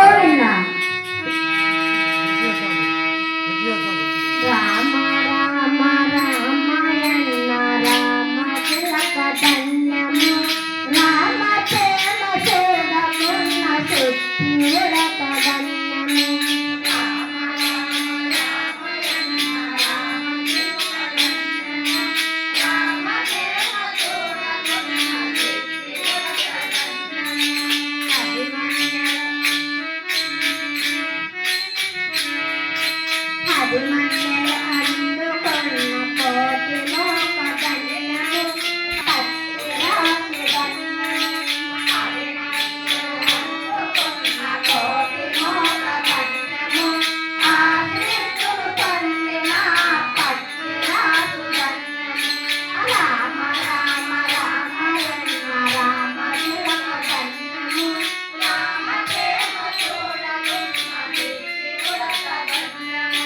గోవింద రామ రామ రామాయణ రామ తిలక ధన్యము రామ ప్రేమ చూడకున్న సుత్తియుడక ధన్యము అభిమన్యులు అందుకున్న కోటి లోక ధన్యము పత్తిరాజు ధన్యము అందుకున్న కోటి లోక ధన్యము ఆశ్రితులు పొందిన పత్తిరాజు ధన్యము రామ రామ రామాయణ రామ తిలక ధన్యము రామ ప్రేమ చూడకున్న సుత్తియుడక ధన్యము